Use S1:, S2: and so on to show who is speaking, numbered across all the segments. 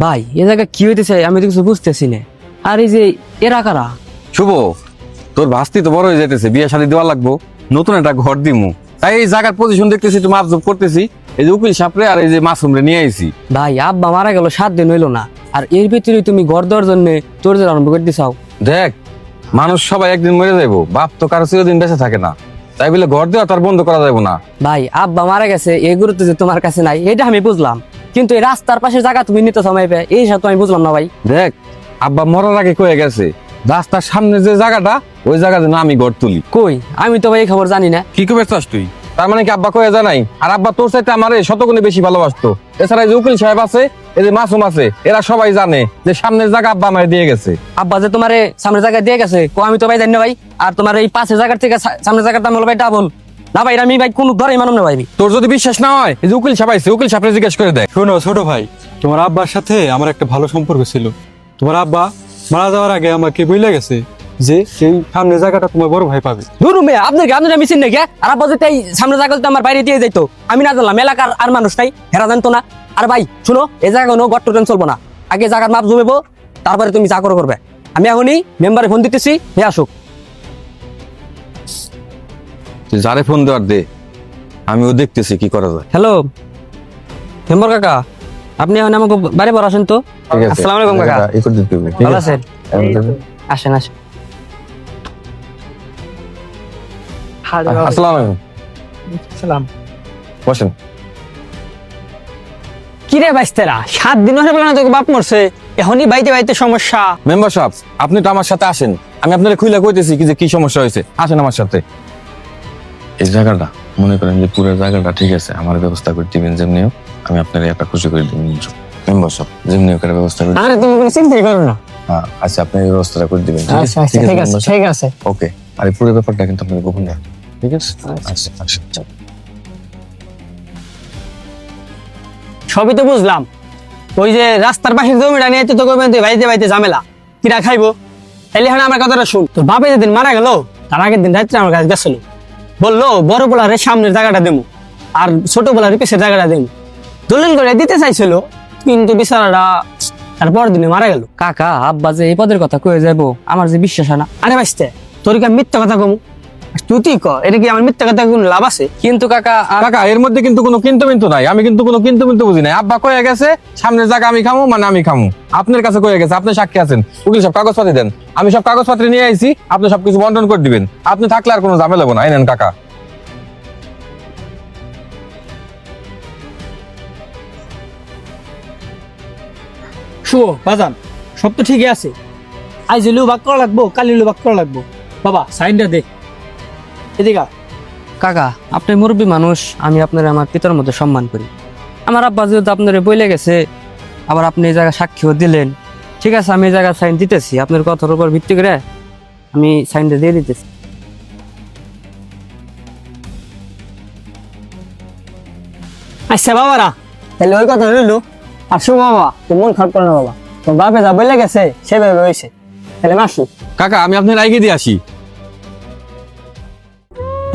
S1: ভাই এ জায়গা কি হইতেছে আমি তো কিছু বুঝতেছি না। আর এই যে এরা কারা?
S2: শুভ, তোর ভাস্তি তো বড় হয়ে যাইতেছে, বিয়ে শাদী দেওয়া লাগবো, নতুন একটা ঘর দিমু, তাই এই জায়গার পজিশন দেখতেছি, তুমি আবজর্ভ করতেছি, এই যে উকিল সাপরে আর এই যে মাসুমরে নিয়ে আইছি।
S1: ভাই আব্বা মারা গেল 7 দিন হইলো না, আর এর ভিতরে তুমি ঘর দেওয়ার জন্য তোর যে আরম্ভ করে দিছাও।
S2: দেখ, মানুষ সবাই একদিন মরে যাইবো, বাপ তো কারো চিরদিন বেঁচে থাকে না, তাই বলে ঘর দেওয়া তার বন্ধ করা যাবো না।
S1: ভাই আব্বা মারা গেছে এই গুরুত্ব যে তোমার কাছে নাই এটা আমি বুঝলাম, কিন্তু এই রাস্তার পাশে জায়গা তুমি নিতে সময় পেয়ে এই সাথে আমি বুঝলাম না ভাই।
S2: দেখ, আব্বা মরার আগে কয়ে গেছে রাস্তার সামনে যে জায়গাটা, ওই জায়গা যেন আমি ঘর তুলি।
S1: কই আমি তো ভাই এই খবর জানি না।
S2: কি কবে চাস তুই? তার মানে কি আব্বা কয়ে জানাই? আর আব্বা তোর চাইতে আমারে শতগুণে বেশি ভালোবাসতো। এছাড়া এই যে উকিল সাহেব আছে, এই যে মাসুম আছে, এরা সবাই জানে যে সামনের জায়গা আব্বা আমায় দিয়ে গেছে।
S1: আব্বা যে তোমার সামনের জায়গা দিয়ে গেছে কো আমি তো ভাই জানি না ভাই। আর তোমার এই পাশের জায়গার থেকে সামনের জায়গার দাম হলো ভাই ডাবল। না ভাই আমি ভাই কোনো ধরেই মানব না ভাই।
S2: তোর যদি বিশ্বাস না হয়, এই যে উকিল সাহেব আইছে, উকিল সাহেবরে জিজ্ঞেস করে দেখ।
S3: শোনো ছোট ভাই, তোমার আব্বার সাথে আমার একটা ভালো সম্পর্ক ছিল। তোমার আব্বা মারা যাওয়ার আগে আমাকে বইলে গেছে যে সেই সামনে জায়গাটা তোমার বড় ভাই পাবে।
S1: ধরুন ভাই আপনার আমি চিনি নাকি? আর আব্বা যদি এই সামনের জায়গা তো আমার বাইরে দিয়ে যাইতো, আমি না জানলাম এলাকার আর মানুষ নাই হেরা জানতো না। আর ভাই শুনো, এই জায়গা কোনো গট টুটেন চলবো না, আগে জায়গার মাপ জমেবো, তারপরে তুমি যা করবে। আমি এখনই মেম্বারে ফোন দিতেছি, হে আসুক।
S2: তুই যারে ফোন দেওয়ার দে, আমিও দেখতেছি কি করা যায়।
S1: হ্যালো মেম্বার কাকা, আপনি এখন আমাকে বাড়ি পর আসেন তো।
S2: ঠিক আছে।
S1: আসসালামু আলাইকুম কাকা, ভালো আছেন? আসেন আসেন।
S2: আসসালামু আলাইকুম। বসেন।
S4: কি রে বাইস্তেরা, 7 দিন হয়ে গেল না তোকে বাপ মরছে, এখনই বাইতে বাইতে সমস্যা।
S2: মেম্বার সাহেব, আপনি তো আমার সাথে আসেন, আমি আপনার খুইলা কইতেছি কি যে কি সমস্যা হয়েছে, আসেন আমার সাথে। এই জায়গাটা মনে করেন যে পুরো জায়গাটা ঠিক আছে, আমার ব্যবস্থা করে দিবেন যেমনিও, আমি আপনার একা খুশি করে দিবেন মেম্বার সাহেব, যেমনিও করে ব্যবস্থা করে।
S4: আরে তুমি কোনো চিন্তাই করো না।
S2: হ্যাঁ আচ্ছা, আপনি এই ব্যবস্থাটা করে দিবেন।
S4: আচ্ছা আচ্ছা ঠিক আছে ঠিক আছে।
S2: ওকে। আর এই পুরো ব্যাপারটা কিন্তু আপনার গোপন রাখবেন, ঠিক আছে? আচ্ছা আচ্ছা।
S4: সবই তো বুঝলাম, ওই যে রাস্তার পাশের জমিটা নিয়ে তো করবেন তুই বাইতে বাইতে ঝামেলা, কিরা খাইবো? তাইলে এখন আমার কথাটা শুন, তোর বাপে যেদিন মারা গেল তার আগের দিন রাত্রে আমার কাছে গেছিল, বললো বড় পোলারে সামনের জায়গাটা দেবো আর ছোট পোলারে পিছের জায়গাটা দেবো, দলিল করে দিতে চাইছিল, কিন্তু বিচারাটা তারপর দিনে মারা গেল।
S1: কাকা আব্বা যে এই পদের কথা কয়ে যাবো আমার যে বিশ্বাস হয় না।
S4: আরে বাইস্তে, তোর কি আমি মিথ্যা কথা কমু? তুই ক, এটা কি আমার মিথ্যা কথা কোনো লাভ আছে?
S1: কিন্তু কাকা
S2: কাকা, এর মধ্যে কিন্তু কোনো কিন্তু মিন্তু নাই, আমি কিন্তু কোনো কিন্তু মিন্তু বুঝি নাই। আব্বা কয়ে গেছে সামনের জায়গা আমি খামু, মানে আমি খামু। আপনার কাছে কয়ে গেছে, আপনি সাক্ষী আছেন, উকিল সব কাগজপত্র দেন, আমি সব কাগজপত্র নিয়ে আইছি, আপনি সবকিছু বন্টন করে দিবেন। আপনি থাকলে আর কোনো ঝামেলা হবো না। এই নেন কাকা।
S4: শুভ বাজান, সব তো ঠিকই আছে, আজ হলেও ভাগ করা লাগবো, কাল হলেও ভাগ করা লাগবো। বাবা সাইনটা দে, এদিকে আয়।
S1: কাকা আপনি মুরব্বী মানুষ, আমি আপনার আমার পিতার মধ্যে সম্মান করি। আমার আব্বা যেহেতু আপনার বইলে গেছে, আবার আপনি এই জায়গায় সাক্ষীও দিলেন, ঠিক আছে আমি এই জায়গায় সাইন দিতেছি, আপনার কথার উপর ভিত্তি করে আমি সাইনটা দিয়ে দিতেছি।
S4: আচ্ছা বাবারা, তাহলে ওই কথা রইলো। আর শুভ বাবা, তোর মন খারাপ করে না বাবা, তোর বাপে যা বলে গেছে সেভাবে হয়েছে, তাহলে মাসি।
S2: কাকা, আমি আপনার আগে দিয়ে আসি।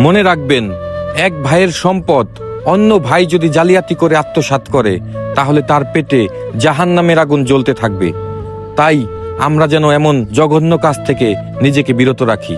S2: মনে রাখবেন, এক ভাইয়ের সম্পদ অন্য ভাই যদি জালিয়াতি করে আত্মসাৎ করে, তাহলে তার পেটে জাহান্নামের আগুন জ্বলতে থাকবে। তাই আমরা যেন এমন জঘন্য কাজ থেকে নিজেকে বিরত রাখি।